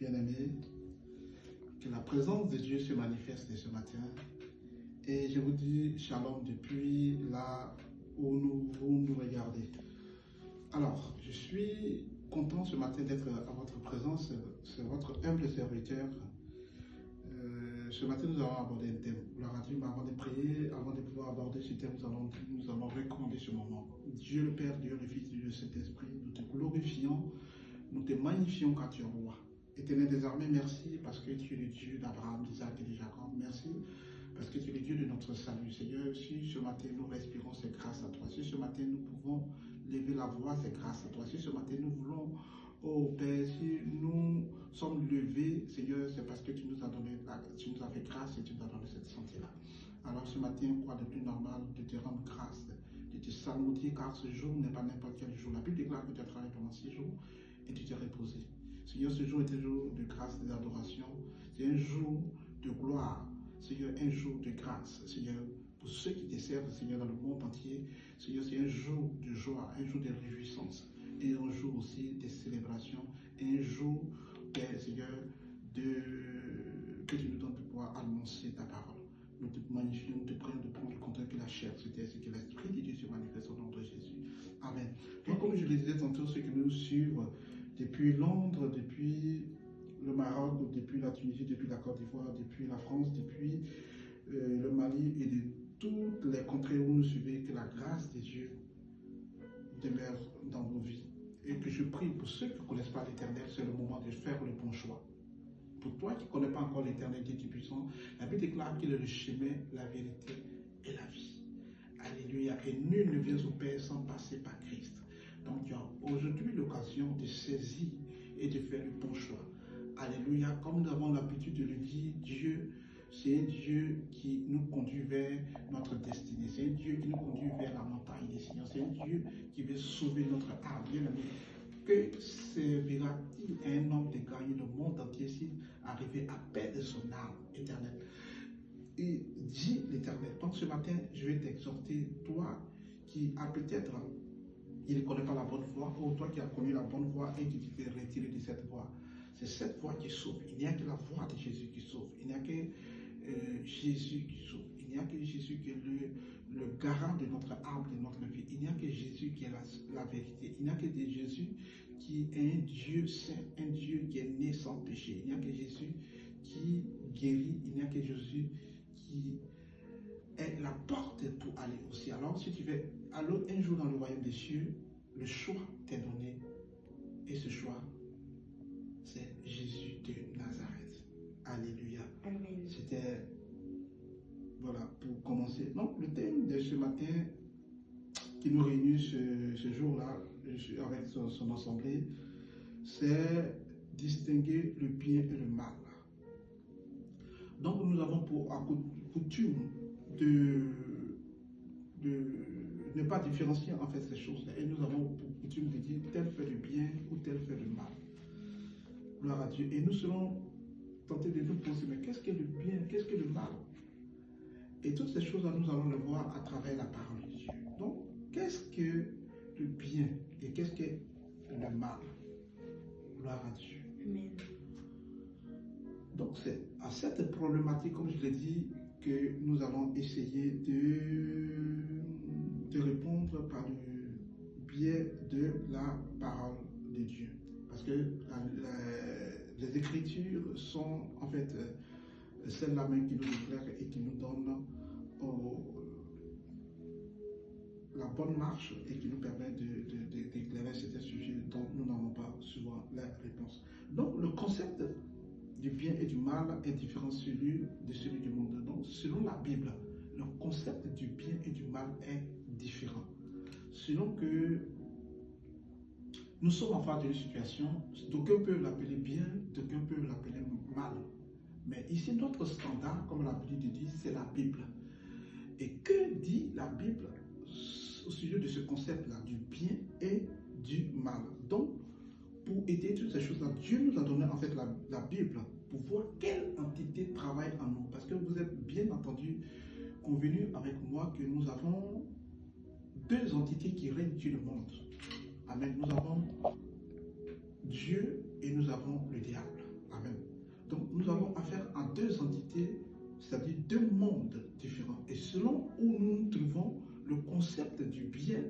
bien-aimés, que la présence de Dieu se manifeste ce matin. Et je vous dis shalom depuis là où vous nous regardez. Alors, je suis content ce matin d'être à votre présence. C'est votre humble serviteur. Ce matin, nous allons aborder un thème. Gloire à Dieu, mais avant de prier, avant de pouvoir aborder ce thème, nous allons recommander ce moment. Dieu le Père, Dieu le Fils, Dieu le Saint-Esprit, nous te glorifions, nous te magnifions car tu es roi. Éternel des armées, merci parce que tu es le Dieu d'Abraham, d'Isaac et de Jacob. Merci parce que tu es le Dieu de notre salut. Seigneur, si ce matin nous respirons, c'est grâce à toi. Si ce matin nous pouvons lever la voix, c'est grâce à toi. Si ce matin nous voulons, oh Père, si nous sommes levés, Seigneur, c'est parce que tu nous as donné, tu nous as fait grâce et tu nous as donné cette santé-là. Alors ce matin, quoi de plus normal de te rendre grâce, de te salmodier, car ce jour n'est pas n'importe quel jour. La Bible déclare que tu as travaillé pendant 6 jours et tu t'es reposé. Seigneur, ce jour est un jour de grâce et d'adoration. C'est un jour de gloire. Seigneur, un jour de grâce. Seigneur, pour ceux qui te servent, Seigneur, dans le monde entier. Seigneur, c'est un jour de joie, un jour de réjouissance. Et un jour aussi de célébration. Et un jour, Père, Seigneur, que tu nous donnes de pouvoir annoncer ta parole. Nous te magnifions, nous te prions de prendre le contrôle que la chair se taise et que l'Esprit de Dieu se manifeste au nom de Jésus. Amen. Donc, comme je le disais tantôt, ceux qui nous suivent depuis Londres, depuis le Maroc, depuis la Tunisie, depuis la Côte d'Ivoire, depuis la France, depuis le Mali et de toutes les contrées où nous suivez, que la grâce de Dieu demeure dans vos vies. Et que je prie pour ceux qui ne connaissent pas l'Éternel, c'est le moment de faire le bon choix. Pour toi qui ne connais pas encore l'Éternel, Dieu qui est puissant, la Bible déclare qu'il est le chemin, la vérité et la vie. Alléluia. Et nul ne vient au Père sans passer par Christ. Donc tu as aujourd'hui l'occasion de saisir et de faire le bon choix. Alléluia. Comme nous avons l'habitude de le dire, Dieu, c'est un Dieu qui nous conduit vers notre destinée. C'est un Dieu qui nous conduit vers la montagne des Seigneurs. C'est un Dieu qui veut sauver notre âme. Bien-aimé, que servira-t-il à un homme de gagner le monde entier s'il arrivait à perdre son âme éternelle? Et dit l'Éternel. Donc ce matin, je vais t'exhorter, toi qui as peut-être, il ne connaît pas la bonne voie, ou toi qui as connu la bonne voie et qui t'es retiré de cette voie. C'est cette voie qui sauve. Il n'y a que la voie de Jésus qui sauve. Il n'y a que Jésus qui sauve. Il n'y a que Jésus qui est le garant de notre âme, de notre vie. Il n'y a que Jésus qui est la vérité. Il n'y a que Jésus qui est un Dieu saint, un Dieu qui est né sans péché. Il n'y a que Jésus qui guérit. Il n'y a que Jésus qui est la porte pour aller aussi. Alors, si tu veux aller un jour dans le royaume des cieux, le choix t'est donné. Et ce choix, c'est Jésus de Nazareth. Alléluia. C'était, voilà, pour commencer. Donc, le thème de ce matin qui nous réunit ce jour-là, avec son assemblée, c'est distinguer le bien et le mal. Donc, nous avons pour coutume de ne pas différencier en fait ces choses-là. Et nous avons pour coutume de dire tel fait le bien ou tel fait le mal. Gloire à Dieu. Et nous serons tentés de nous poser, mais qu'est-ce que le bien, qu'est-ce que le mal? Et toutes ces choses-là, nous allons le voir à travers la parole de Dieu. Donc, qu'est-ce que le bien et qu'est-ce que le mal? Gloire à Dieu. Amen. Donc, c'est à cette problématique, comme je l'ai dit, que nous allons essayer de répondre par le biais de la parole de Dieu. Parce que les Écritures sont en fait celles-là même qui nous éclairent et qui nous donnent la bonne marche et qui nous permet d'éclairer certains sujets dont nous n'avons pas souvent la réponse. Donc le concept du bien et du mal est différent de celui du monde. Donc selon la Bible, le concept du bien et du mal est différent. Selon que nous sommes en face d'une situation, d'aucuns peuvent l'appeler bien, d'aucuns peuvent l'appeler mal. Mais ici, notre standard, comme l'habitude de dire, c'est la Bible. Et que dit la Bible au sujet de ce concept-là, du bien et du mal? Donc, pour étayer toutes ces choses-là, Dieu nous a donné en fait la Bible pour voir quelle entité travaille en nous. Parce que vous êtes bien entendu convenu avec moi que nous avons deux entités qui règnent sur le monde. Amen. Nous avons Dieu et nous avons le diable. Amen. affaire à deux entités, c'est-à-dire deux mondes différents. Et selon où nous nous trouvons, le concept du bien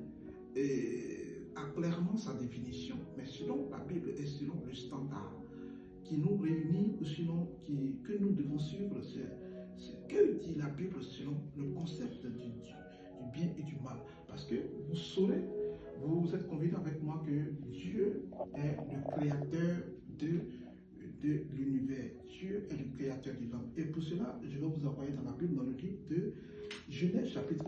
a clairement sa définition. Mais selon la Bible et selon le standard qui nous réunit, ou sinon que nous devons suivre, c'est ce que dit la Bible selon le concept du bien et du mal. Parce que vous saurez, vous êtes convaincus avec moi que Dieu est le créateur de l'univers. Dieu est le créateur du monde. Et pour cela, je vais vous envoyer dans la Bible, dans le livre de Genèse chapitre